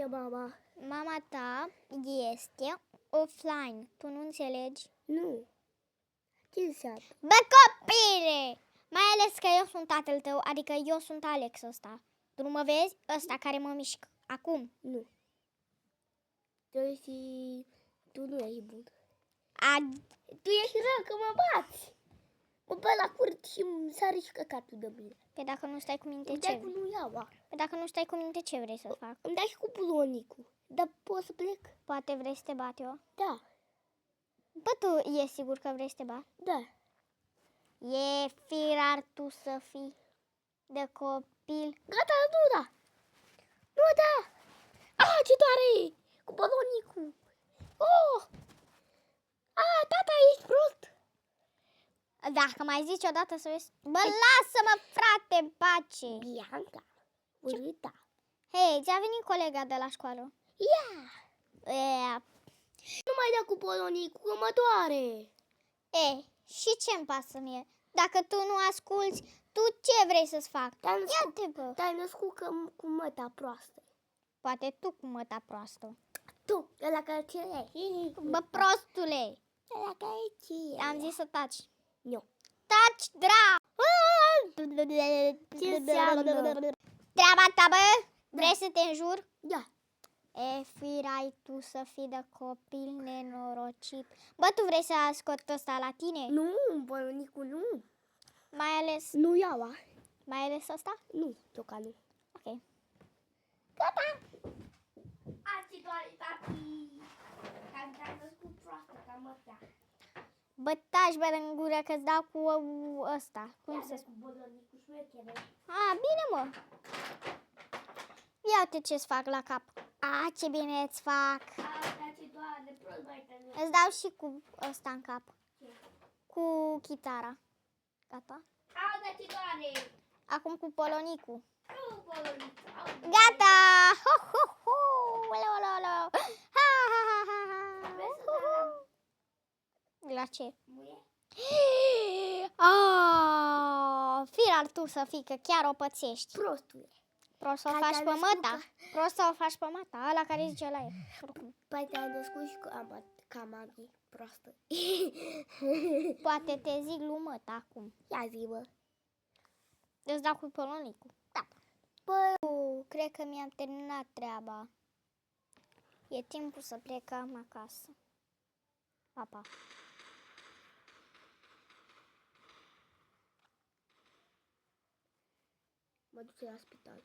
e mama? Mama ta este offline. Tu nu înțelegi? Nu. Ce înseamnă? Bă, copile! Mai ales că eu sunt tatăl tău, adică eu sunt Alex ăsta. Tu nu mă vezi? Ăsta care mă mișc acum. Nu. Tu nu ești bun. Tu ești rău că mă bați. Mă bă la curt și îmi sare și căcatul de mine. Pe dacă nu stai cu minte, Îmi ce dai cu vrei? nu iau. Pe dacă nu stai cu minte, ce vrei să fac? Îmi dai și cu bulonicul. Dar pot să plec? Poate vrei să te bat eu? Da. Bă, tu e sigur că vrei să te bat? Da. E firar tu să fii de copil. Gata, nu da. Nu da. Ce doare! Cu bulonicul. Oh! Tata, ești prost. Dacă mai zici odată să vezi... Bă, lasă-mă, frate, în pace! Bianca. Urâta. Hei, ți-a venit colega de la școală? Ia! Nu mai da cu bulonicul, că mă doare. Și ce-mi pasă mie? Dacă tu nu asculți, tu ce vrei să-ți fac? Ia-te, bă! Te-ai născut cu măta proastă. Poate tu cu măta proastă. Tu, ăla care ce e? Bă, prostule! Ăla care ce? Am zis să taci. Nu. Taci, Ce înseamnă? Treaba ta, bă! Vrei să te înjur? Da. Firai tu să fii de copil nenorocit. Bă, tu vrei să scot ăsta la tine? Nu, bulonicul nu. Mai ales... Nu iau, Mai ales ăsta? Nu, deocamdată. Ok. Gata! Ce doare, tati! Te-am născut proastă ca măta. Bă, taci, bă, în gură că-ți dau cu ăsta. Cum să spun? Cu bulonicul șmechere. Bine, mă. Ia uite ce-ți fac la cap. Ce bine îți fac. Ce doare, prost mai tănă. Îți dau și cu ăsta în cap. Ce? Cu chitara. Gata? Ce doare. Acum cu polonicul. Nu, bulonicul. Gata! Ho, ho, ho! Olo, olo, olo! Ha, ha, ha, ha, ha! Vrei să dăm? La ce? Muie? Firar tu să fii, că chiar o pățești. Prostule. Prost să o Hai, faci te-ai pe născut măta. Prost să o faci pe măta, ăla care zice la el. Păi te-ai născut și ca mami proastă. Poate te zic lui măta acum. Ia zi, bă. Îți dau cu polonicul. Da. Bă, Cred că mi-am terminat treaba. E timpul să plecăm acasă. Pa, pa. mă duc la spital.